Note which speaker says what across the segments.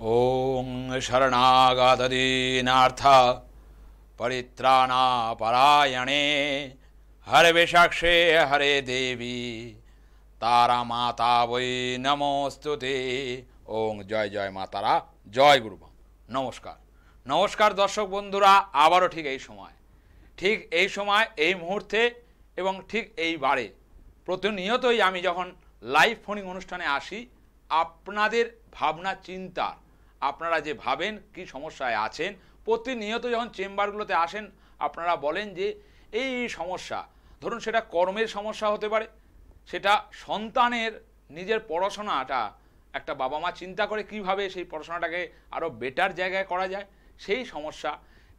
Speaker 1: ওং শরণাগতদীনার্থ পরিত্রাণাপরায়ণে হরে বিশাক্ষে হরে দেবী তারা মাতা বৈ নমস্তুতে। ওং জয় জয় মা তারা, জয় গুরু। নমস্কার নমস্কার দর্শক বন্ধুরা, আবারও ঠিক এই সময় এই মুহূর্তে এবং ঠিক এই বারে প্রতিনিয়তই আমি যখন লাইভ ফোনিং অনুষ্ঠানে আসি, আপনাদের ভাবনা চিন্তা, আপনারা যে ভাবেন কি সমস্যায় আছেন, প্রতিনিয়ত যখন চেম্বারগুলোতে আসেন আপনারা বলেন যে এই সমস্যা, ধরুন সেটা কর্মের সমস্যা হতে পারে, সেটা সন্তানের নিজের পড়াশোনাটা, একটা বাবা মা চিন্তা করে কিভাবে সেই পড়াশোনাটাকে আরও বেটার জায়গায় করা যায় সেই সমস্যা,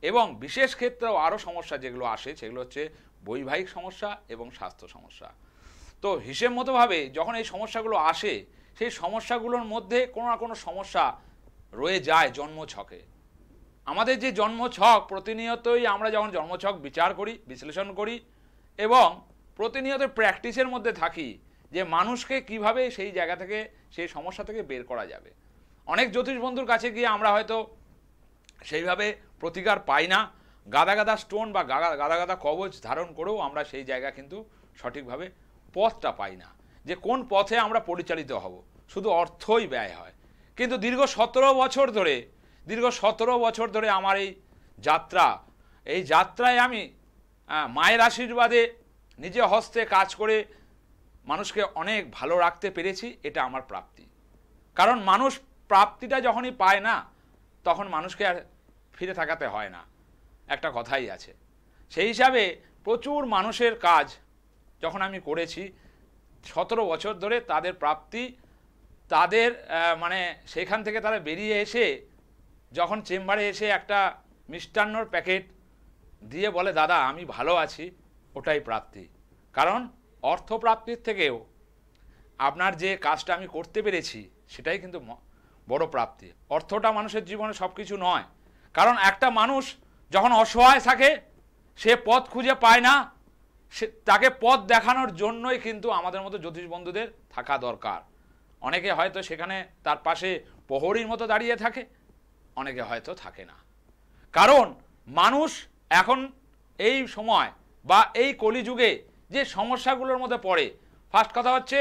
Speaker 1: এবং বিশেষ ক্ষেত্রেও আরও সমস্যা যেগুলো আসে সেগুলো হচ্ছে বৈবাহিক সমস্যা এবং স্বাস্থ্য সমস্যা। তো হিসেব মতোভাবে যখন এই সমস্যাগুলো আসে, সেই সমস্যাগুলোর মধ্যে কোনো না কোনো সমস্যা রয়ে যায় জন্মছকে। আমাদের যে জন্মছক, প্রতিনিয়তই আমরা যখন জন্মছক বিচার করি, বিশ্লেষণ করি এবং প্রতিনিয়ত প্র্যাকটিসের মধ্যে থাকি যে মানুষকে কিভাবে সেই জায়গা থেকে, সেই সমস্যা থেকে বের করা যাবে। অনেক জ্যোতিষ বন্ধুর কাছে গিয়ে আমরা হয়তো সেইভাবে প্রতিকার পাই না, গাদা গাদা স্টোন বা গাদা গাদা কবচ ধারণ করেও আমরা সেই জায়গা কিন্তু সঠিকভাবে পথটা পাই না, যে কোন পথে আমরা পরিচালিত হব, শুধু অর্থই ব্যয় হয়। কিন্তু দীর্ঘ 17 বছর ধরে আমার এই যাত্রায় আমি মায়ের আশীর্বাদে নিজে হস্তে কাজ করে মানুষকে অনেক ভালো রাখতে পেরেছি। এটা আমার প্রাপ্তি। কারণ মানুষ প্রাপ্তিটা যখনই পায় না, তখন মানুষকে আর ফিরে তাকাতে হয় না, একটা কথাই আছে। সেই হিসাবে প্রচুর মানুষের কাজ যখন আমি করেছি 17 বছর ধরে, তাদের প্রাপ্তি, তাদের মানে সেখান থেকে তারা বেরিয়ে এসে যখন চেম্বারে এসে একটা মিষ্টান্নর প্যাকেট দিয়ে বলে দাদা আমি ভালো আছি, ওটাই প্রাপ্তি। কারণ অর্থপ্রাপ্তির থেকেও আপনার যে কাজটা আমি করতে পেরেছি সেটাই কিন্তু বড় প্রাপ্তি। অর্থটা মানুষের জীবনে সব কিছু নয়। কারণ একটা মানুষ যখন অসহায় থাকে, সে পথ খুঁজে পায় না, তাকে পথ দেখানোর জন্যই কিন্তু আমাদের মতো জ্যোতিষ বন্ধুদের থাকা দরকার। অনেকে হয়তো সেখানে তার পাশে প্রহরীর মতো দাঁড়িয়ে থাকে, অনেকে হয়তো থাকে না। কারণ মানুষ এখন এই সময় বা এই কলিযুগে যে সমস্যাগুলোর মধ্যে পড়ে, ফার্স্ট কথা হচ্ছে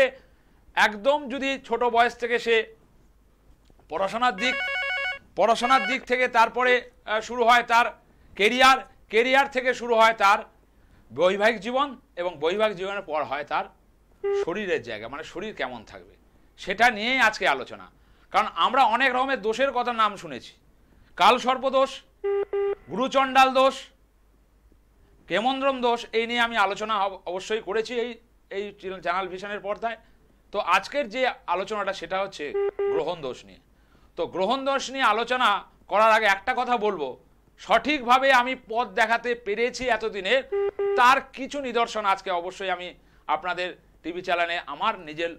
Speaker 1: একদম যদি ছোট বয়স থেকে সে পড়াশোনার দিক থেকে, তারপরে শুরু হয় তার কেরিয়ার থেকে শুরু হয় তার বৈবাহিক জীবন, এবং বৈবাহিক জীবনের পর হয় তার শরীরের জায়গা, মানে শরীর কেমন থাকবে, সেটা নিয়েই আজকে আলোচনা। কারণ আমরা অনেক রকমের দোষের কথা নাম শুনেছি, কাল সর্পদোষ, গুরুচণ্ডাল দোষ, কেমন্দ্রম দোষ, এই নিয়ে আমি আলোচনা অবশ্যই করেছি এই চ্যানেল ভিশনের পর্দায়। তো আজকের যে আলোচনাটা সেটা হচ্ছে গ্রহণ দোষ নিয়ে। তো গ্রহণ দোষ নিয়ে আলোচনা করার আগে একটা কথা বলবো, সঠিকভাবে আমি পথ দেখাতে পেরেছি এতদিনে, তার কিছু নিদর্শন আজকে অবশ্যই আমি আপনাদের টিভি চ্যানেলে আমার নিজের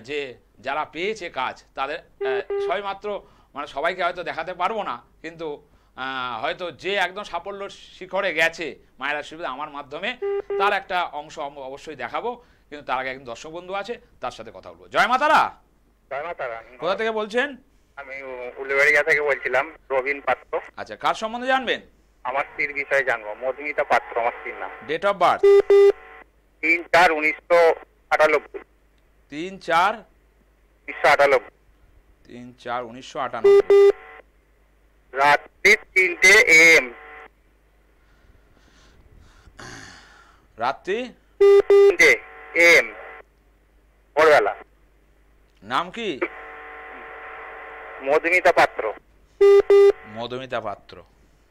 Speaker 1: যে যারা পেয়েছে কাজ, তাদের সবেমাত্র মানে সবাইকে হয়তো দেখাতে পারবো না, কিন্তু হয়তো যে একদম সাফল্য শিখরে গেছে মায়ের আশীর্বাদে আমার মাধ্যমে, তার একটা অংশ অবশ্যই দেখাবো। কিন্তু তার আগে একজন দর্শক বন্ধু আছে, তার সাথে কথা বলবো। জয় মাতারা।
Speaker 2: জয় মাতারা।
Speaker 1: কোথা থেকে বলছেন?
Speaker 2: আমি উলুবেড়িয়া থেকে বলছিলাম, রবিন পাত্র।
Speaker 1: আচ্ছা, কার সম্বন্ধে জানবেন?
Speaker 2: আমার স্ত্রীর বিষয়ে জানবো। মধুমিতা পাত্র আমার স্ত্রীর নাম।
Speaker 1: Date of birth?
Speaker 2: 3/4/1998।
Speaker 1: 3/4/1998।
Speaker 2: 3/4/1998। রাত্রি 3টে AM।
Speaker 1: রাত্রি
Speaker 2: 3টে AM ভোরবেলা।
Speaker 1: নাম কি?
Speaker 2: মধুমিতা পাত্র।
Speaker 1: মধুমিতা পাত্র,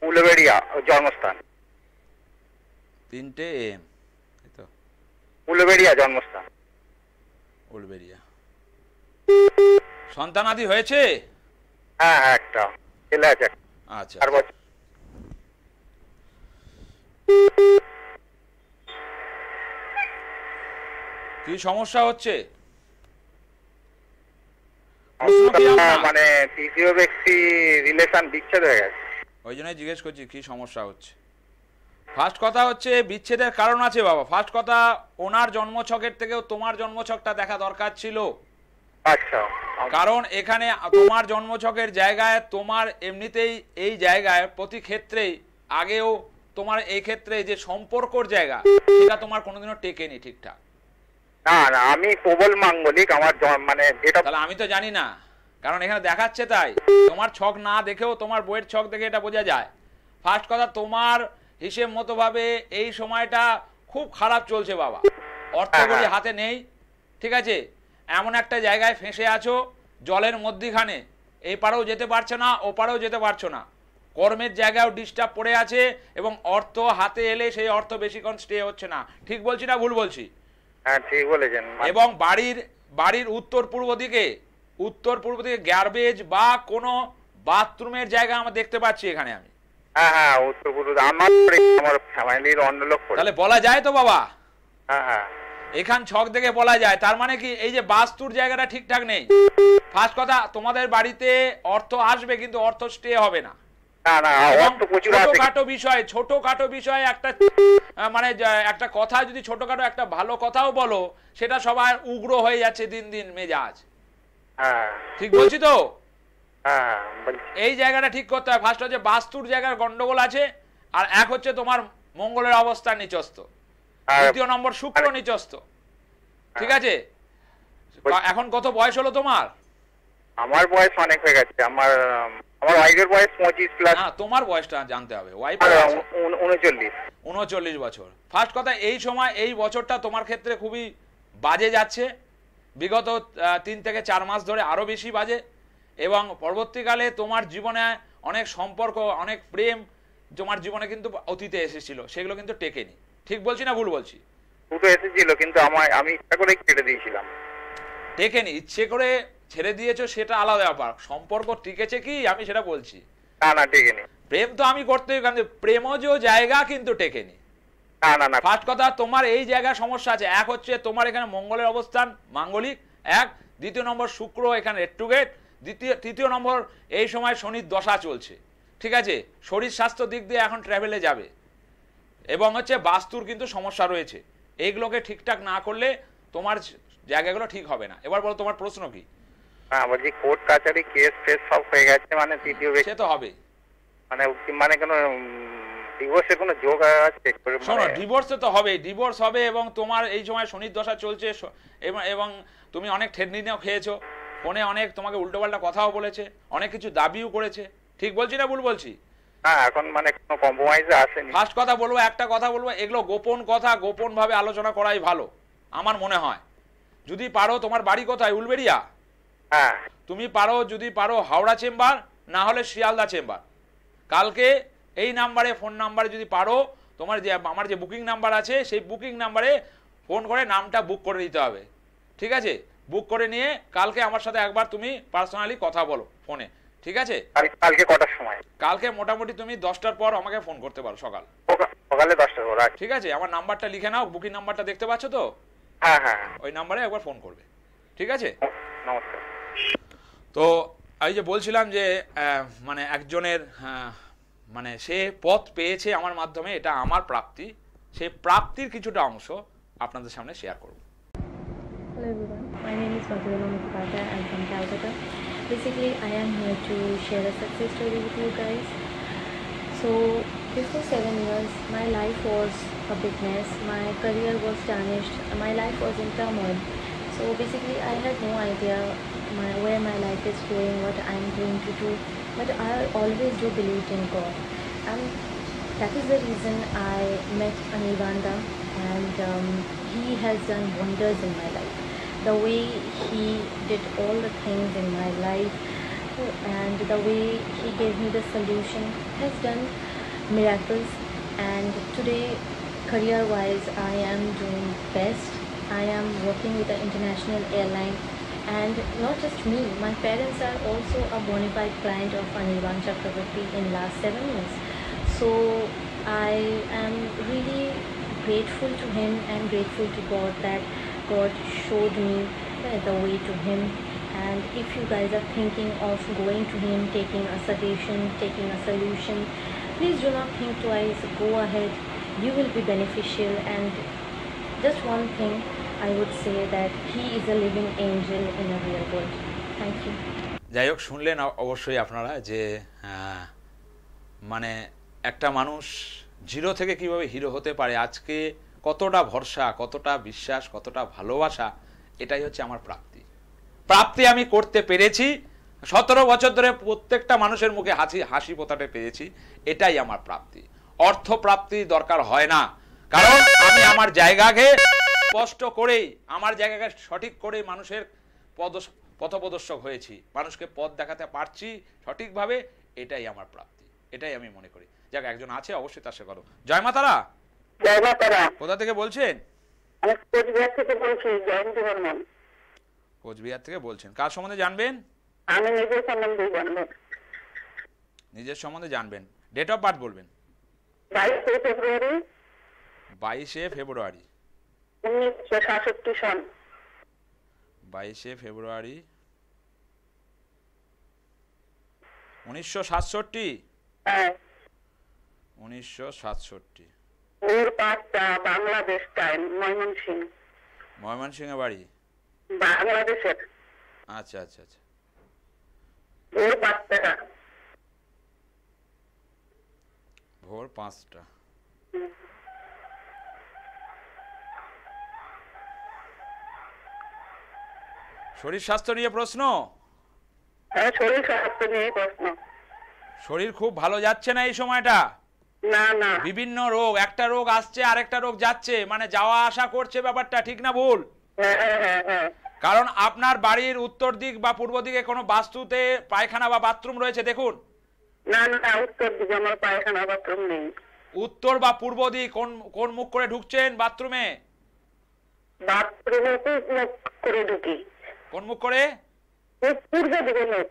Speaker 2: উলুবেড়িয়া জন্মস্থান।
Speaker 1: 3টে AM, তাই তো?
Speaker 2: উলুবেড়িয়া জন্মস্থান।
Speaker 1: উলবেড়িয়া। সন্তানাদি হয়েছে?
Speaker 2: হ্যাঁ, একটা ছেলে আছে।
Speaker 1: আচ্ছা,
Speaker 2: 4 বছর।
Speaker 1: কি সমস্যা হচ্ছে?
Speaker 2: মানে তৃতীয় ব্যক্তি রিলেশন বিচ্ছেদ হয়ে গেছে,
Speaker 1: ওই জন্যই জিজ্ঞেস করছি কি সমস্যা হচ্ছে। ফার্স্ট কথা হচ্ছে বিচ্ছেদের কারণ আছে বাবা। ফার্স্ট কথা, ওনার জন্মছকের থেকেও তোমার জন্মছকটা দেখা দরকার ছিল।
Speaker 2: আচ্ছা।
Speaker 1: কারণ এখানে তোমার জন্মছকের জায়গায় তোমার এমনিতেই এই জায়গায় প্রতি ক্ষেত্রেই আগেও তোমার এই ক্ষেত্রে যে সম্পর্কর জায়গা সেটা তোমার কোনোদিনও টেকেনি ঠিকঠাক।
Speaker 2: না না, আমি প্রবল মাঙ্গলিক, আমার মানে যেটা।
Speaker 1: তাহলে আমি তো জানি না, কারণ এখানে দেখাচ্ছে তাই। তোমার ছক না দেখেও তোমার বইয়ের ছক দেখে এটা বোঝা যায়। ফার্স্ট কথা, তোমার হিসেব মতো ভাবে এই সময়টা খুব খারাপ চলছে বাবা, অর্থকড়ি হাতে নেই, ঠিক আছে। এমন একটা জায়গায় ফেঁসে আছো জলের মধ্যিখানে, এই পারেও যেতে পারছো না ও পারেও যেতে পারছো না, কর্মের জায়গায়ও ডিস্টার্ব পড়ে আছে, এবং অর্থ হাতে এলে সেই অর্থ বেশিক্ষণ স্টে হচ্ছে না। ঠিক বলছি না ভুল বলছি?
Speaker 2: হ্যাঁ ঠিক বলেছেন।
Speaker 1: এবং বাড়ির উত্তর পূর্ব দিকে গার্বেজ বা কোনো বাথরুমের জায়গা আমরা দেখতে পাচ্ছি এখানে আমি।
Speaker 2: হ্যাঁ হ্যাঁ, উত্তর পূর্ব আমার ফ্যামিলির অন্য লোক।
Speaker 1: তাহলে বলা যায় তো বাবা?
Speaker 2: হ্যাঁ হ্যাঁ,
Speaker 1: এখান ছক দেখে বলা যায়। তার মানে কি এই যে বাস্তুর জায়গাটা ঠিকঠাক নেই। ফার্স্ট কথা, তোমাদের বাড়িতে অর্থ আসবে কিন্তু অর্থ স্টে হবে না। ছোটখাটো বিষয় একটা মানে একটা কথা যদি ছোটখাটো একটা ভালো কথাও বলো, সেটা সবার উগ্র হয়ে যাচ্ছে দিন দিন মেজাজ। ঠিক বলছি তো? এই জায়গাটা ঠিক করতে হয়। ফার্স্ট হচ্ছে বাস্তুর জায়গার গন্ডগোল আছে, আর এক হচ্ছে তোমার মঙ্গলের অবস্থান নিচস্থ, দ্বিতীয় নম্বর শুক্র নিচস্থ, ঠিক আছে। এখন কত বয়স হলো তোমার?
Speaker 2: আমার বয়স অনেক হয়ে গেছে। আমার ওয়াইফের বয়স 25 প্লাস।
Speaker 1: না, তোমার বয়সটা জানতে হবে। ওয়াইফ 39 বছর। ফার্স্ট কথা, এই সময় এই বছরটা তোমার ক্ষেত্রে খুবই বাজে যাচ্ছে, বিগত 3 থেকে 4 মাস ধরে আরো বেশি বাজে, এবং পরবর্তীকালে তোমার জীবনে অনেক সম্পর্ক, অনেক প্রেম তোমার জীবনে কিন্তু অতীতে এসেছিল, সেগুলো কিন্তু টেকেনি। ঠিক বলছি না ভুল বলছি?
Speaker 2: দুটো এসেছিল কিন্তু আমি ইচ্ছা করে কেটে দিয়েছিলাম।
Speaker 1: টেকেনি, ইচ্ছে করে ছেড়ে দিয়েছো সেটা আলাদা ব্যাপার। সম্পর্ক টিকেছে কি আমি সেটা বলছি।
Speaker 2: না না, টেকেনি।
Speaker 1: প্রেম তো আমি করতেই, কিন্তু প্রেমজ জায়গা কিন্তু টেকেনি।
Speaker 2: না না না,
Speaker 1: ফার্স্ট কথা, তোমার এই জায়গায় সমস্যা আছে। এক হচ্ছে তোমার এখানে মঙ্গলের অবস্থান মাঙ্গলিক, এক। দ্বিতীয় নম্বর শুক্র এখানে রেট্রোগেট। তৃতীয় নম্বর এই সময় শনির দশা চলছে, ঠিক আছে। শরীর স্বাস্থ্য দিক দিয়ে এখন ট্রাভেলে যাবে, এবং হচ্ছে বাস্তুর কিন্তু সমস্যা রয়েছে। এইগুলোকে ঠিকঠাক না করলে তোমার জায়গাগুলো ঠিক হবে না। এবার বলো তোমার প্রশ্ন কি?
Speaker 2: বলছি কোর্ট কাচারি কেস ফেস সব হয়ে গেছে, মানে তৃতীয়
Speaker 1: সে তো হবে,
Speaker 2: মানে কোনো ডিভোর্সের কোনো যোগ আছে?
Speaker 1: শোনো, ডিভোর্সে তো হবে, ডিভোর্স হবে, এবং তোমার এই সময় শনির দশা চলছে, এবং তুমি অনেক ঠেননিও খেয়েছো, ফোনে অনেক তোমাকে উল্টোপাল্টা কথাও বলেছে, অনেক কিছু দাবিও করেছে। ঠিক বলছি না ভুল বলছি?
Speaker 2: হ্যাঁ, এখন মানে কোনো কম্প্রোমাইজে আসেনি।
Speaker 1: ফার্স্ট কথা বলবো, একটা কথা বলবো, এগুলো গোপন কথা, গোপন ভাবে আলোচনা করাই ভালো আমার মনে হয়। যদি পারো, তোমার বাড়ি কোথায়? উলবেড়িয়া?
Speaker 2: হ্যাঁ।
Speaker 1: তুমি পারো, যদি পারো হাওড়া চেম্বার, না হলে শিয়ালদা চেম্বার। কালকে এই নাম্বারে, ফোন নাম্বারে যদি পারো, তোমার যে আমার যে বুকিং নাম্বার আছে সেই বুকিং নাম্বারে ফোন করে নামটা বুক করে দিতে হবে, ঠিক আছে। বুক করে নিয়ে কালকে আমার সাথে একবার তুমি পার্সোনালি কথা বলো ফোনে, ঠিক আছে।
Speaker 2: কালকে কটার সময়?
Speaker 1: কালকে মোটামুটি তুমি 10টার পর আমাকে ফোন করতে পারো,
Speaker 2: সকালে 10টার পর,
Speaker 1: ঠিক আছে। আমার নাম্বারটা লিখে নাও, বুকিং নাম্বারটা দেখতে পাচ্ছ তো?
Speaker 2: হ্যাঁ হ্যাঁ,
Speaker 1: ওই নাম্বারে একবার ফোন করবে, ঠিক আছে।
Speaker 2: নমস্কার।
Speaker 1: তো এই যে বলছিলাম যে মানে একজনের মানে সে পথ পেয়েছে আমার মাধ্যমে, এটা আমার প্রাপ্তি, সেই প্রাপ্তির কিছুটা অংশ আপনাদের সামনে শেয়ার করব।
Speaker 3: Hello everyone, my name is Madhurima Mukhopadhyay. I'm from Calcutta. Basically, I am here to share a success story with you guys. So, before 7 years, my life was a big mess. My career was tarnished. My life was in turmoil. So basically, I had no idea where my life is going, what I'm going to do. But I always do believe in God, and that is the reason I met Anirvanda, and he has done wonders in my life. The way he did all the things in my life, and the way he gave me the solution, has done miracles. And today, career-wise, I am doing best. I am working with an international airline, and not just me, my parents are also a bona fide client of Anirvan Chakravarti in last 7 years. So I am really grateful to him and grateful to God that God showed me the way to him. And if you guys are thinking of going to him, taking a suggestion, taking a solution, please do not think twice, go ahead. You will be beneficial. And just one thing, I would say that he is a living angel in a real world. Thank you.
Speaker 1: যাই হোক, শুনলেন অবশ্যই আপনারা যে মানে একটা মানুষ zero থেকে কিভাবে হিরো হতে পারে, আজকে কতটা ভরসা, কতটা বিশ্বাস, কতটা ভালোবাসা, এটাই হচ্ছে আমার প্রাপ্তি আমি করতে পেরেছি। 17 বছর ধরে প্রত্যেকটা মানুষের মুখে হাসি ফোটাতে পেরেছি, এটাই আমার প্রাপ্তি। অর্থ প্রাপ্তি দরকার হয় না, কারণ আমি আমার জায়গাকে স্পষ্ট করেই, আমার জায়গাকে সঠিক করেই মানুষের পথপ্রদর্শক হয়েছি, মানুষকে পথ দেখাতে পারছি সঠিকভাবে, এটাই আমার প্রাপ্তি, এটাই আমি মনে করি। যাক, একজন আছে, অবশ্যই তার সাথে করো। জয় মাতারা।
Speaker 4: জয় মাতারা।
Speaker 1: কোথা থেকে বলছেন?
Speaker 4: আমি কোচবিহার থেকে বলছি, জয়ন্তী বর্মন।
Speaker 1: কোচবিহার থেকে বলছেন, কার সম্বন্ধে জানবেন?
Speaker 4: আমি নিজের সম্বন্ধে জানবো।
Speaker 1: নিজের সম্বন্ধে জানবেন। ডেট অফ বার্থ বলবেন।
Speaker 4: 22 ফেব্রুয়ারি
Speaker 1: 22 ফেব্রুয়ারি
Speaker 4: 1967 সন।
Speaker 1: 22 ফেব্রুয়ারি 1967।
Speaker 4: হ্যাঁ,
Speaker 1: 1967।
Speaker 4: ভোর 5টা বাংলাদেশ টাইম, ময়মনসিংহ।
Speaker 1: ময়মনসিংহে বাড়ি?
Speaker 4: বাংলাদেশের।
Speaker 1: আচ্ছা আচ্ছা আচ্ছা।
Speaker 4: ভোর 5টা।
Speaker 1: ভোর 5টা। শরীর স্বাস্থ্য নিয়ে প্রশ্ন?
Speaker 4: হ্যাঁ, শরীর স্বাস্থ্য নিয়ে প্রশ্ন।
Speaker 1: শরীর খুব ভালো যাচ্ছে না এই সময়টা?
Speaker 4: না না,
Speaker 1: বিভিন্ন রোগ, একটা রোগ আসছে আরেকটা রোগ যাচ্ছে, মানে যাওয়া আসা করছে, ব্যাপারটা ঠিক না ভুল?
Speaker 4: হ্যাঁ হ্যাঁ হ্যাঁ।
Speaker 1: কারণ আপনার বাড়ির উত্তর দিক বা পূর্ব দিকে কোনো বাস্তুতে পায়খানা বা বাথরুম রয়েছে দেখুন।
Speaker 4: না না, উত্তর দিকে আমার পায়খানা বাথরুম নেই।
Speaker 1: উত্তর বা পূর্ব দিক কোন মুখ করে ঢুকছেন বাথরুমে?
Speaker 4: বাথরুমে মুখ করে ঢুকি।
Speaker 1: কোন মুখ করে?
Speaker 4: পূর্ব দিকে মুখ।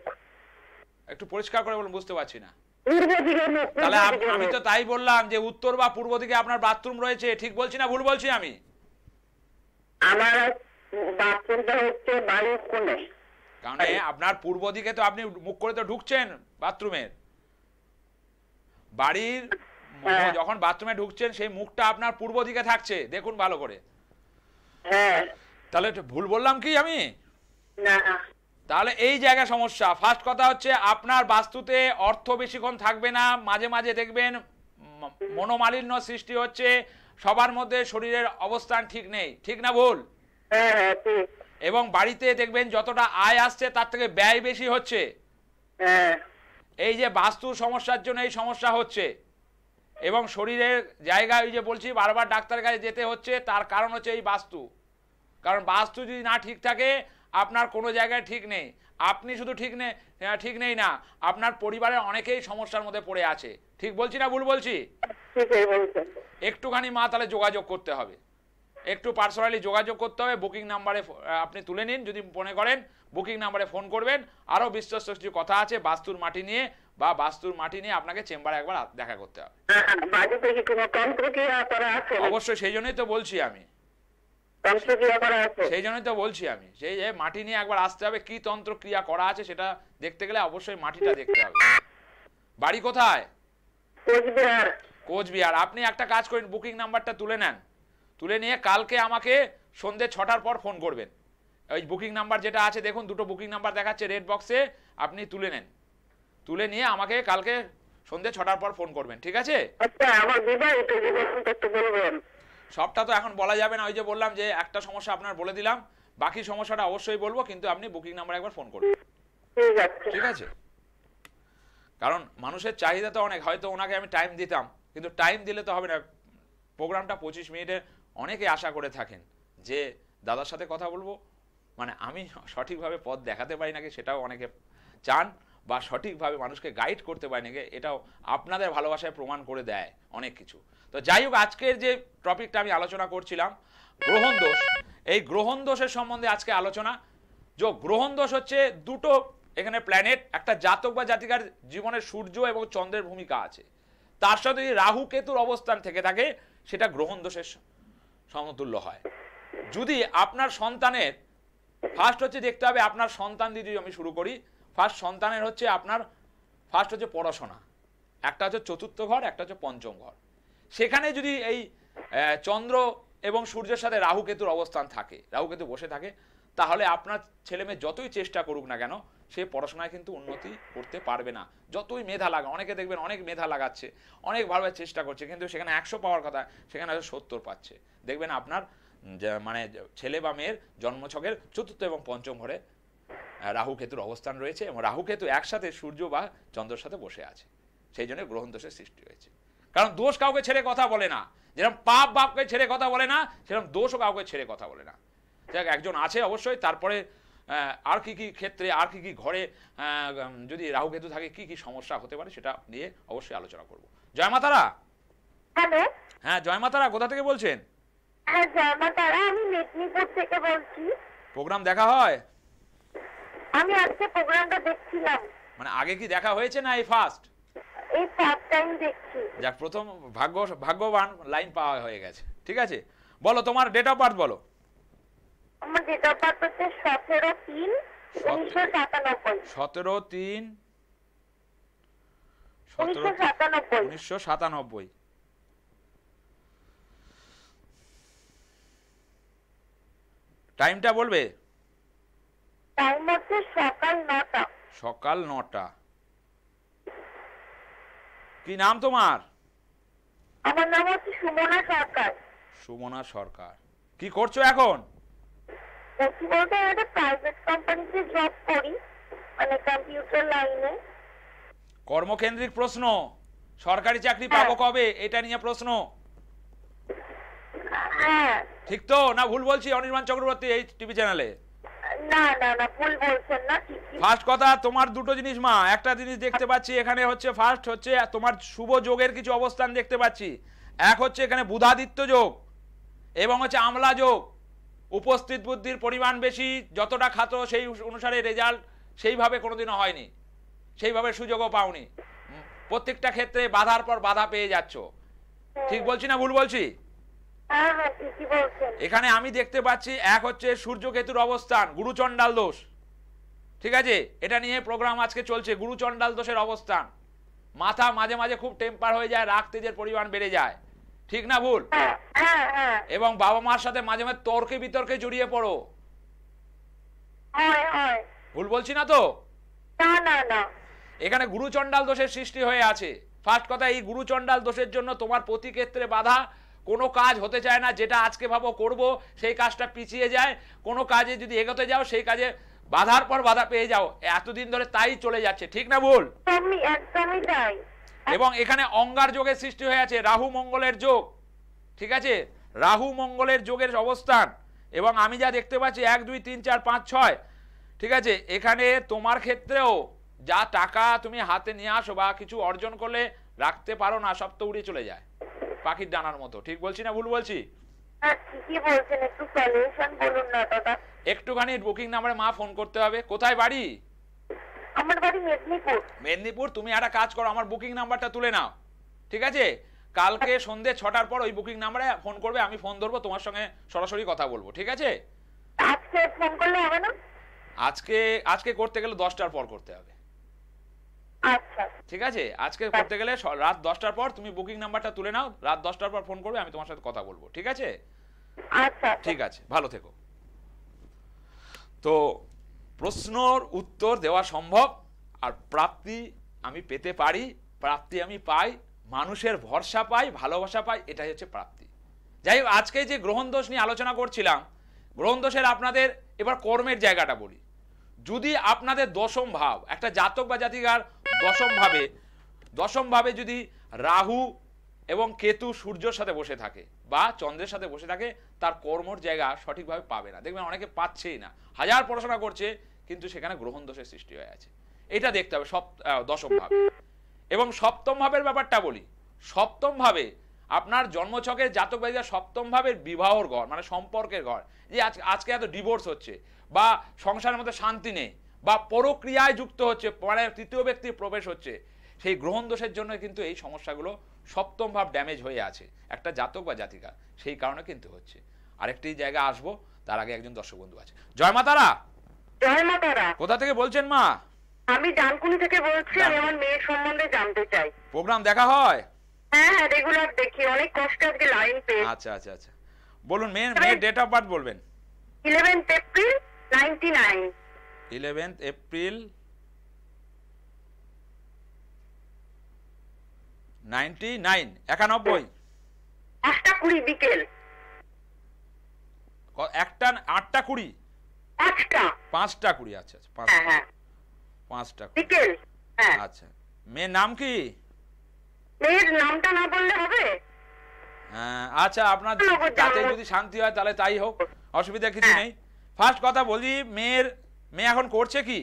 Speaker 1: একটু পরিষ্কার করে বলুন, বুঝতে পারছি না।
Speaker 4: পূর্ব দিকে মুখ।
Speaker 1: তাহলে আমি তো তাই বললাম যে উত্তর বা পূর্ব দিকে আপনার বাথরুম রয়েছে, ঠিক বলছি না ভুল বলছি আমি?
Speaker 4: আমার বাথরুমটা হচ্ছে বাড়ির কোণে।
Speaker 1: কারণ আপনার পূর্ব দিকে তো আপনি মুখ করে তো ঢুকছেন বাথরুমের, বাড়ির যখন বাথরুমে ঢুকছেন সেই মুখটা আপনার পূর্ব দিকে থাকছে, দেখুন ভালো করে।
Speaker 4: হ্যাঁ।
Speaker 1: তাহলে ভুল বললাম কি আমি?
Speaker 4: না।
Speaker 1: তাহলে এই জায়গা সমস্যা। ফার্স্ট কথা হচ্ছে আপনার বাস্তুতে অর্থ বেশিক্ষণ থাকবে না, মাঝে মাঝে দেখবেন মনোমালিন্য সৃষ্টি হচ্ছে, সবার মধ্যে শরীরের অবস্থান ঠিক নেই, ঠিক না ভুল?
Speaker 4: হ্যাঁ হ্যাঁ, ঠিক।
Speaker 1: এবং বাড়িতে দেখবেন যতটা আয় আসছে তার থেকে ব্যয় বেশি হচ্ছে।
Speaker 4: হ্যাঁ।
Speaker 1: এই যে বাস্তুর সমস্যার জন্য এই সমস্যা হচ্ছে, এবং শরীরের জায়গায় ওই যে বলছি বারবার ডাক্তারের কাছে যেতে হচ্ছে, তার কারণ হচ্ছে এই বাস্তু। কারণ বাস্তু যদি না ঠিক থাকে আপনার কোনো জায়গায় ঠিক নেই, আপনি শুধু ঠিক নেই না, আপনার পরিবারের অনেকেই সমস্যার মধ্যে পড়ে আছে। ঠিক বলছি না ভুল বলছি?
Speaker 4: ঠিকই বলছেন।
Speaker 1: একটুখানি মা তাহলে যোগাযোগ করতে হবে, একটু পার্সোনালি যোগাযোগ করতে হবে। বুকিং নাম্বারে আপনি তুলে নিন, যদি মনে করেন বুকিং নাম্বারে ফোন করবেন। আরও বিশ্বস্ত কিছু কথা আছে বাস্তুর মাটি নিয়ে, বা বাস্তুর মাটি নিয়ে আপনাকে চেম্বারে একবার দেখা করতে হবে।
Speaker 4: বাড়িতে কি কোনো তন্ত্রক্রিয়া করা আছে?
Speaker 1: অবশ্যই, সেই জন্যই তো বলছি আমি,
Speaker 4: তন্ত্রক্রিয়া করা আছে।
Speaker 1: সেই জন্যই তো বলছি আমি, সেই যে মাটি নিয়ে একবার আসতে হবে, কি তন্ত্রক্রিয়া করা আছে সেটা দেখতে গেলে অবশ্যই মাটিটা দেখতে হবে। বাড়ি কোথায়?
Speaker 4: কোচবিহার।
Speaker 1: কোচবিহার। আপনি একটা কাজ করেন, বুকিং নাম্বারটা তুলে নেন, তুলে নিয়ে কালকে আমাকে সন্ধ্যে 6টার পর ফোন করবেন। ওই বুকিং নাম্বার যেটা আছে দেখুন, দুটো বুকিং নাম্বার দেখাচ্ছে রেড বক্সে, আপনি তুলে নেন, তুলে নিয়ে আমাকে কালকে সন্ধ্যে 6টার পর ফোন করবেন, ঠিক আছে?
Speaker 4: আচ্ছা, আমার বিবাহিত জীবন একটু বলবেন।
Speaker 1: সবটা তো এখন বলা যাবে না, ওই যে বললাম যে একটা সমস্যা আপনার বলে দিলাম, বাকি সমস্যাটা অবশ্যই বলবো, কিন্তু আপনি বুকিং নাম্বার একবার ফোন করবেন,
Speaker 4: ঠিক আছে?
Speaker 1: ঠিক আছে? কারণ মানুষের চাহিদা তো অনেক, হয়তো ওনাকে আমি টাইম দিতাম, কিন্তু টাইম দিলে তো হবে না। প্রোগ্রামটা 25 মিনিটে, অনেকে আশা করে থাকেন যে দাদার সাথে কথা বলবো, মানে আমি সঠিকভাবে পথ দেখাতে পারি নাকি সেটাও অনেকে চান, বা সঠিকভাবে মানুষকে গাইড করতে পারি নাকি, এটাও আপনাদের ভালোবাসায় প্রমাণ করে দেয় অনেক কিছু। তো যাই হোক, আজকের যে টপিকটা আমি আলোচনা করছিলাম গ্রহণ দোষ, এই গ্রহণ দোষের সম্বন্ধে আজকে আলোচনা। যে গ্রহণ দোষ হচ্ছে দুটো এখানে প্ল্যানেট, একটা জাতক বা জাতিকার জীবনে সূর্য এবং চন্দ্রের ভূমিকা আছে, তার সাথে যদি রাহু কেতুর অবস্থান থেকে থাকে সেটা গ্রহণ দোষের সমতুল্য হয়। যদি আপনার সন্তানের, ফার্স্ট হচ্ছে দেখতে হবে আপনার সন্তান দিয়ে যদি আমি শুরু করি, ফার্স্ট সন্তানের হচ্ছে আপনার ফার্স্ট হচ্ছে পড়াশোনা, একটা হচ্ছে চতুর্থ ঘর, একটা হচ্ছে পঞ্চম ঘর। সেখানে যদি এই চন্দ্র এবং সূর্যের সাথে রাহু কেতুর অবস্থান থাকে, রাহু কেতু বসে থাকে, তাহলে আপনার ছেলে মেয়ে যতই চেষ্টা করুক না কেন সে পড়াশোনায় কিন্তু উন্নতি করতে পারবে না। যতই মেধা লাগা, অনেকে দেখবেন অনেক মেধা লাগাচ্ছে, অনেক ভালোভাবে চেষ্টা করছে, কিন্তু সেখানে 100 পাওয়ার কথা সেখানে হয়তো 70 পাচ্ছে। দেখবেন আপনার মানে ছেলে বা মেয়ের জন্মছকের চতুর্থ এবং পঞ্চম ঘরে রাহু কেতুর অবস্থান রয়েছে, এবং রাহু কেতু একসাথে সূর্য বা চন্দ্রের সাথে বসে আছে, সেই জন্য গ্রহণ দোষের সৃষ্টি হয়েছে। কারণ দোষ কাউকে ছেড়ে কথা বলে না, যেরকম পাপ বাপকে ছেড়ে কথা বলে না, সেরকম দোষও কাউকে ছেড়ে কথা বলে না। যাক, একজন আছে অবশ্যই। তারপরে আর কি কি ক্ষেত্রে, আর কি কি ঘরে যদি রাহু কেতু থাকে কি কি সমস্যা হতে পারে সেটা নিয়ে অবশ্যই আলোচনা করব। জয় মাতারা।
Speaker 4: হ্যালো,
Speaker 1: হ্যাঁ জয় মাতারা, কোথা থেকে বলছেন?
Speaker 4: হ্যাঁ জয় মা তারা, আমি মেদিনীপুর থেকে বলছি।
Speaker 1: প্রোগ্রাম দেখা হয়?
Speaker 4: আমি আজকে প্রোগ্রামটা দেখছিলাম।
Speaker 1: মানে আগে কি দেখা হয়েছে না এই ফার্স্ট?
Speaker 4: এই ফার্স্ট টাইম দেখছি।
Speaker 1: যাক, প্রথম ভাগ্যবান লাইন পাওয়া হয়ে গেছে। ঠিক আছে, বলো তোমার ডেট অফ বার্থ বলো।
Speaker 4: আমার ডেট অফ বার্থ হচ্ছে 17/3/1997।
Speaker 1: 17/3/1997। টাইমটা বলবে?
Speaker 4: টাইম হচ্ছে সকাল 9টা।
Speaker 1: সকাল 9টা। কি নাম তোমার?
Speaker 4: আমার নাম হচ্ছে সুমনা সরকার।
Speaker 1: সুমনা সরকার। কি করছো এখন?
Speaker 4: কি বলতে, একটা প্রাইভেট কোম্পানিতে জব করি, মানে কম্পিউটার লাইনে।
Speaker 1: কর্মকেন্দ্রিক প্রশ্ন, সরকারি চাকরি পাবো কবে, এটা নিয়ে প্রশ্ন।
Speaker 4: হ্যাঁ।
Speaker 1: ঠিক তো না ভুল বলছি অনির্বাণ চক্রবর্তী এই টিভি চ্যানেলে?
Speaker 4: না না না, ভুল বলছেন না, ঠিক।
Speaker 1: ফার্স্ট কথা, তোমার দুটো জিনিস মা, একটা জিনিস দেখতে পাচ্ছি এখানে হচ্ছে, ফার্স্ট হচ্ছে তোমার শুভ যোগের কিছু অবস্থান দেখতে পাচ্ছি। এক হচ্ছে এখানে বুধাদিত্য যোগ এবং হচ্ছে আমলা যোগ। উপস্থিত বুদ্ধির পরিমাণ বেশি, যতটা খাতো সেই অনুসারে রেজাল্ট সেইভাবে কোনোদিনও হয়নি, সেইভাবে সুযোগও পাওনি। প্রত্যেকটা ক্ষেত্রে বাধার পর বাধা পেয়ে যাচ্ছ। ঠিক বলছি না ভুল বলছি? এখানে আমি দেখতে পাচ্ছি এক হচ্ছে সূর্য কেতুর অবস্থান, গুরুচণ্ডাল দোষ। ঠিক আছে, এটা নিয়ে প্রোগ্রাম আজকে চলছে। গুরুচণ্ডাল দোষের অবস্থান, মাথা মাঝে মাঝে খুব টেম্পার হয়ে যায়, রাগ তেজের পরিমাণ বেড়ে যায়। ঠিক না ভুল? এবং বাবা মার সাথে মাঝে মাঝে তর্কে বিতর্কে জড়িয়ে পড়ো। ভুল বলছি না তো? এখানে গুরুচণ্ডাল দোষের সৃষ্টি হয়ে আছে। ফার্স্ট কথা, এই গুরুচণ্ডাল দোষের জন্য তোমার প্রতি ক্ষেত্রে বাধা, কোনো কাজ হতে চায় না, যেটা আজকে ভাবো করব সেই কাজটা পিছিয়ে যায়, কোনো কাজে যদি এগোতে যাও সেই কাজে বাধার পর বাধা পেয়ে যাও, এতদিন ধরে তাই চলে যাচ্ছে। ঠিক না ভুল?
Speaker 4: একদমই তাই।
Speaker 1: এবং এখানে অঙ্গার যোগের সৃষ্টি হয়ে আছে, রাহু মঙ্গলের যোগ। ঠিক আছে, রাহু মঙ্গলের যোগের অবস্থান। এবং আমি যা দেখতে পাচ্ছি 1 2 3 4 5 6। ঠিক আছে, এখানে তোমার ক্ষেত্রেও যা টাকা তুমি হাতে নিয়ে আসো বা কিছু অর্জন করলে রাখতে পারো না, সব তো উড়ে চলে যায় পাখির ডানার মতো। ঠিক বলছি না ভুল বলছি? একটুখানি বুকিং নাম্বারে মা ফোন করতে হবে। কোথায় বাড়ি?
Speaker 4: আমার বাড়ি মেদিনীপুর।
Speaker 1: মেদিনীপুর। তুমি একটা কাজ করো, আমার বুকিং নাম্বারটা তুলে নাও। ঠিক আছে, কালকে সন্ধ্যে 6টার পর ওই বুকিং নাম্বারে ফোন করবে, আমি ফোন ধরবো, তোমার সঙ্গে সরাসরি কথা বলবো। ঠিক আছে?
Speaker 4: আজকে ফোন করলে হবে না?
Speaker 1: আজকে করতে গেলে 10টার পর করতে হবে।
Speaker 4: আচ্ছা
Speaker 1: ঠিক আছে, আজকে করতে গেলে রাত 10টার পর তুমি বুকিং নাম্বারটা তুলে নাও, রাত 10টার পর ফোন করবে, আমি তোমার সাথে কথা বলবো। ঠিক আছে?
Speaker 4: আচ্ছা
Speaker 1: ঠিক আছে, ভালো থেকো। তো প্রশ্নর উত্তর দেওয়া সম্ভব, আর প্রাপ্তি আমি পেতে পারি, প্রাপ্তি আমি পাই, মানুষের ভরসা পাই, ভালোবাসা পাই, এটাই হচ্ছে প্রাপ্তি। যাই হোক, আজকে যে গ্রহণ দোষ নিয়ে আলোচনা করছিলাম, গ্রহণ দোষের আপনাদের এবার কর্মের জায়গাটা বলি। যদি আপনাদের দশম ভাব, একটা জাতক বা জাতিকার দশম ভাবে যদি রাহু এবং কেতু সূর্যের সাথে বসে থাকে বা চন্দ্রের সাথে বসে থাকে, তার কর্মর জায়গা সঠিকভাবে পাবে না। দেখবেন অনেকে পাচ্ছেই না, হাজার পড়াশোনা করছে কিন্তু সেখানে গ্রহণ দোষের সৃষ্টি হয়ে আছে। এটা দেখতে হবে দশম ভাবে। এবং সপ্তম ভাবের ব্যাপারটা বলি। সপ্তম ভাবে আপনার জন্মছকের জাতক জাতিকা সপ্তম ভাবের বিবাহর ঘর, মানে সম্পর্কের ঘর। যে আজকে এত ডিভোর্স হচ্ছে বা সংসারের মধ্যে শান্তি নেই বা পরক্রিয়ায় যুক্ত হচ্ছে, মানে তৃতীয় ব্যক্তির প্রবেশ হচ্ছে, সেই গ্রহণ দোষের জন্য কিন্তু এই সমস্যাগুলো সপ্তম ভাব ড্যামেজ হয়ে আছে একটা জাতক বা জাতিকা, সেই কারণে কিন্তু হচ্ছে। আরেকটি জায়গা আসবো, তার আগে একজন দর্শক বন্ধু আছে। জয় মা তারা।
Speaker 4: জয় মা তারা।
Speaker 1: কোথা থেকে বলছেন মা?
Speaker 4: আমি ডানকুনি থেকে বলছি। আমি আমার মেয়ের সম্বন্ধে জানতে চাই।
Speaker 1: প্রোগ্রাম দেখা হয়?
Speaker 4: হ্যাঁ রেগুলার দেখি, অনেক কষ্টে আজকে লাইন পেয়ে।
Speaker 1: আচ্ছা আচ্ছা আচ্ছা, বলুন মেয়ের ডেট অফ বার্থ বলবেন।
Speaker 4: 11th April 99।
Speaker 1: 11th April 99, 91।
Speaker 4: 1:20 বিকেল।
Speaker 1: একটা 8:20, 5:20। আচ্ছা আচ্ছা,
Speaker 4: হ্যাঁ
Speaker 1: 5:20
Speaker 4: বিকেল। হ্যাঁ
Speaker 1: আচ্ছা, মেয়ের নাম কি?
Speaker 4: মেয়ের নামটা না বললে হবে?
Speaker 1: হ্যাঁ আচ্ছা, আপনার যাতে যদি শান্তি হয় তাহলে তাই হোক, অসুবিধা কিছু নেই। ফার্স্ট কথা বলি, মেয়ে এখন করছে কি?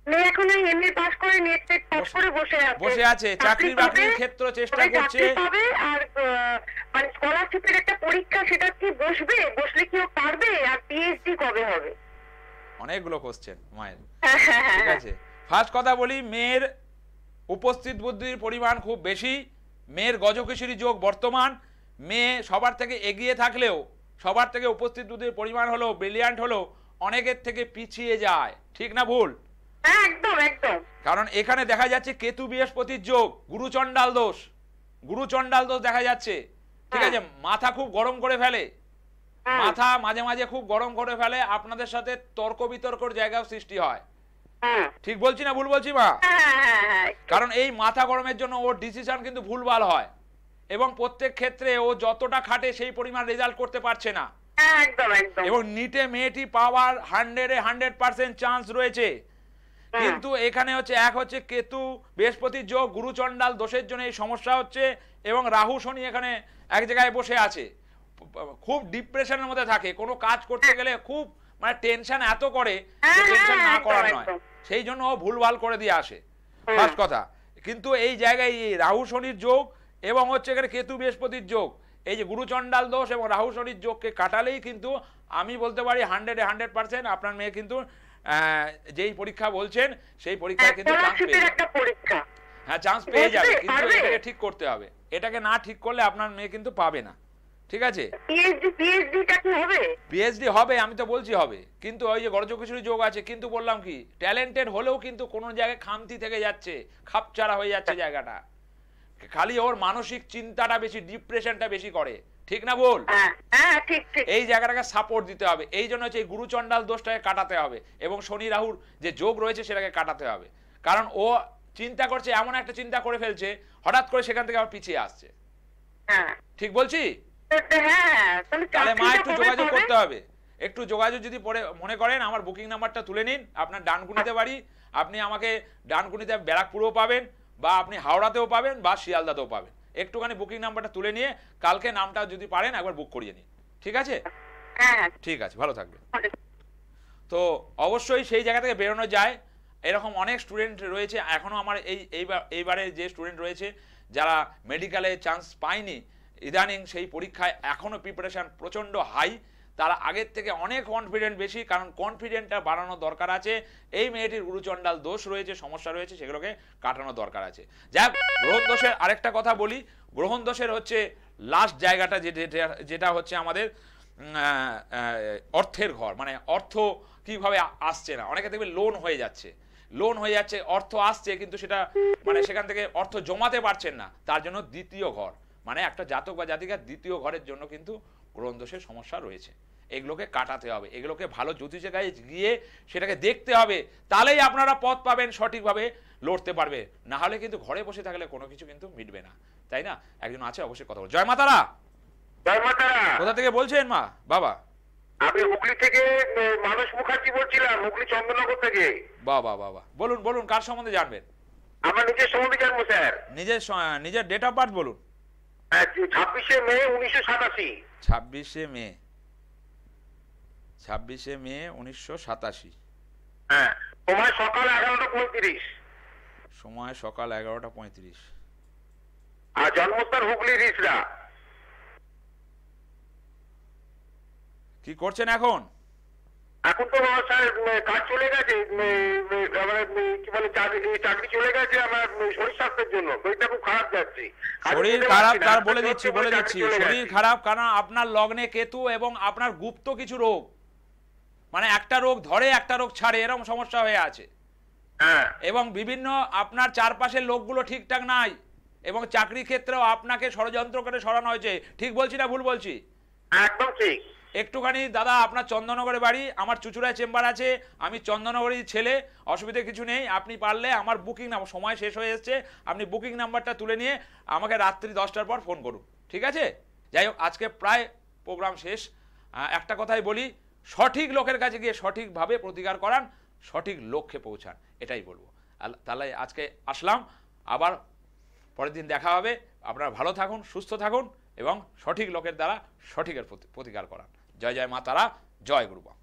Speaker 4: মেয়ে এখন এমএ পাস করে নেট টেট পাস করে বসে
Speaker 1: আছে, চাকরি বাকরির ক্ষেত্রে চেষ্টা করছে।
Speaker 4: পাবে আর মানে স্কলারশিপের একটা পরীক্ষা, সেটা কি বসলে কি ও পারবে? আর পিএইচডি কবে হবে?
Speaker 1: অনেকগুলো কোশ্চেন মায়ের, ঠিক আছে। ফার্স্ট কথা বলি, মেয়ের উপস্থিত বুদ্ধির পরিমাণ খুব বেশি। মেয়ের গজকেশরী যোগ বর্তমান। মেয়ে সবার থেকে এগিয়ে থাকলেও, সবার থেকে উপস্থিত বুদ্ধির পরিমাণ হলো, ব্রিলিয়ান্ট হলো, অনেকের থেকে পিছিয়ে যায়। ঠিক না ভুল?
Speaker 4: একদম একদম।
Speaker 1: কারণ এখানে দেখা যাচ্ছে কেতু বৃহস্পতির যোগ, গুরুচণ্ডাল দোষ দেখা যাচ্ছে। ঠিক আছে, মাথা খুব গরম করে ফেলে, মাথা মাঝে মাঝে খুব গরম করে ফেলে, আপনাদের সাথে তর্ক বিতর্কর জায়গাও সৃষ্টি হয়। ঠিক বলছি না ভুল বলছি মা? কারণ এই মাথা গরমের জন্য ওর ডিসিশন কিন্তু ভুলভাল হয়, এবং প্রত্যেক ক্ষেত্রে ও যতটা খাটে সেই পরিমাণ রেজাল্ট করতে পারছে না।
Speaker 4: একদম একদম।
Speaker 1: এবং নিটে মেয়েটি পাওয়ার 100% চান্স রয়েছে, কিন্তু এখানে হচ্ছে কেতু বৃহস্পতির যোগ, গুরুচণ্ডাল দোষের জন্য এই সমস্যা হচ্ছে। এবং রাহু শনি এখানে এক জায়গায় বসে আছে, খুব ডিপ্রেশনের মধ্যে থাকে, কোনো কাজ করতে গেলে খুব মানে টেনশন এত করে, টেনশন না করার নয়, সেই জন্য ও ভুলভাল করে দিয়ে আসে। ফার্স্ট কথা, কিন্তু এই জায়গায় রাহু শনির যোগ এবং এখানে কেতু বৃহস্পতির যোগ, এই যে গুরুচণ্ডাল দোষ এবং রাহু শনির যোগকে কাটালেই কিন্তু আমি বলতে পারি 100% আপনার মেয়ে কিন্তু যেই পরীক্ষা বলছেন সেই পরীক্ষায় কিন্তু চান্স পেয়ে যাবে। কিন্তু এটাকে ঠিক করতে হবে, এটাকে না ঠিক করলে আপনার মেয়ে কিন্তু পাবে না। ঠিক আছে, পিএইচডি হবে, আমি তো বলছি হবে, কিন্তু ওই যে গর্জকেশরী যোগ আছে, কিন্তু বললাম কি ট্যালেন্টেড হলেও কিন্তু কোন জায়গায় খামতি থেকে যাচ্ছে, খাপচারা হয়ে যাচ্ছে জায়গাটা। খালি ওর মানসিক চিন্তাটা বেশি, ডিপ্রেশনটা বেশি করে। ঠিক না বল? এই জায়গাটাকে সাপোর্ট দিতে হবে। এই জন্য হচ্ছে এই গুরুচণ্ডাল দোষটাকে কাটাতে হবে, এবং শনি রাহুর যে যোগ রয়েছে সেটাকে কাটাতে হবে। কারণ ও চিন্তা করছে, এমন একটা চিন্তা করে ফেলছে, হঠাৎ করে সেখান থেকে আবার পিছিয়ে আসছে। ঠিক বলছি? তাহলে মা একটু যোগাযোগ করতে হবে, একটু যোগাযোগ যদি পরে মনে করেন, আমার বুকিং নাম্বারটা তুলে নিন। আপনার ডানকুনিতে বাড়ি, আপনি আমাকে ডানকুনিতে ব্যারাকপুরেও পাবেন, বা আপনি হাওড়াতেও পাবেন, বা শিয়ালদাতেও পাবেন। একটুখানি বুকিং নাম্বারটা তুলে নিয়ে কালকে নামটা যদি পারেন একবার বুক করিয়ে নিন। ঠিক আছে? ঠিক আছে, ভালো থাকবেন। তো অবশ্যই সেই জায়গা থেকে বেরোনো যায়। এরকম অনেক স্টুডেন্ট রয়েছে এখনো আমার এইবারে যে স্টুডেন্ট রয়েছে যারা মেডিকেলে চান্স পায়নি, ইদানিং সেই পরীক্ষায় এখনো প্রিপারেশন প্রচণ্ড হাই, তারা আগের থেকে অনেক কনফিডেন্ট বেশি, কারণ কনফিডেন্টটা বাড়ানো দরকার আছে। এই মেয়েটির গুরুচণ্ডাল দোষ রয়েছে, সমস্যা রয়েছে, সেগুলোকে কাটানো দরকার আছে। যাক, গ্রহণ দোষের আরেকটা কথা বলি। গ্রহণ দোষের লাস্ট জায়গাটা যেটা হচ্ছে আমাদের অর্থের ঘর, মানে অর্থ কিভাবে আসছে না, অনেকে দেখবে লোন হয়ে যাচ্ছে, অর্থ আসছে কিন্তু সেটা মানে সেখান থেকে অর্থ জমাতে পারছেন না, তার জন্য দ্বিতীয় ঘর, মানে একটা জাতক বা জাতিকার দ্বিতীয় ঘরের জন্য কিন্তু গ্রহণ দোষের সমস্যা রয়েছে। এগুলোকে কাটাতে হবে, এগুলোকে ভালো জ্যোতিষের কাছে গিয়ে সেটাকে দেখতে হবে, তাহলেই আপনারা পথ পাবেন, সঠিকভাবে লড়তে পারবে। না হলে কিন্তু ঘরে বসে থাকলে কোনো কিছু কিন্তু মিটবে না, তাই না? একজন আছে, অবশ্যই কথা বল। জয় মাতারা।
Speaker 2: জয় মাতারা।
Speaker 1: কোথা থেকে বলছেন মা বাবা?
Speaker 2: আমি হুগলি থেকে মানস মুখার্জি বলছিলাম, হুগলি চন্দননগর থেকে।
Speaker 1: বাবা বাবা, বলুন বলুন, কার সম্বন্ধে জানবেন?
Speaker 2: আমার নিজের সম্বন্ধে জানবো স্যার।
Speaker 1: নিজের ডেট অফ বার্থ বলুন।
Speaker 2: 26শে মে 1987।
Speaker 1: 26শে মে 1987।
Speaker 2: হ্যাঁ, সময় সকাল 11:35।
Speaker 1: সময় সকাল 11:35।
Speaker 2: আর জন্মস্থান হুগলি রিসরা।
Speaker 1: কি করছেন এখন?
Speaker 2: এখন তো স্যার কাজ চলে গেছে, কি বলে চাকরি চলে গেছে আমার শরীর স্বাস্থ্যের জন্য। শরীরটা খুব খারাপ যাচ্ছে।
Speaker 1: শরীর খারাপ তার বলে দিচ্ছি শরীর খারাপ কারণ আপনার লগ্নে কেতু এবং আপনার গুপ্ত কিছু রোগ, মানে একটা রোগ ধরে একটা রোগ ছাড়ে, এরকম সমস্যা হয়ে আছে। এবং বিভিন্ন আপনার চারপাশের লোকগুলো ঠিকঠাক নাই, এবং চাকরি ক্ষেত্রেও আপনাকে ষড়যন্ত্র করে সরানো হয়েছে। ঠিক বলছি না ভুল বলছি?
Speaker 2: একদম ঠিক।
Speaker 1: একটুখানি দাদা আপনার চন্দননগরে বাড়ি, আমার চুচুড়ায় চেম্বার আছে, আমি চন্দননগরের ছেলে, অসুবিধা কিছু নেই। আপনি পারলে আমার বুকিং নাম্বার, সময় শেষ হয়ে এসছে, আপনি বুকিং নাম্বারটা তুলে নিয়ে আমাকে রাত্রি 10টার পর ফোন করুন, ঠিক আছে? যাই হোক, আজকে প্রায় প্রোগ্রাম শেষ। একটা কথাই বলি, সঠিক লোকের কাছে গিয়ে সঠিকভাবে প্রতিকার করান, সঠিক লক্ষ্যে পৌঁছান, এটাই বলবো। তাহলে আজকে আসলাম, আবার পরের দিন দেখা হবে। আপনারা ভালো থাকুন, সুস্থ থাকুন এবং সঠিক লোকের দ্বারা সঠিকের প্রতিকার করান। জয় জয় মা তারা, জয় গুরুবাম।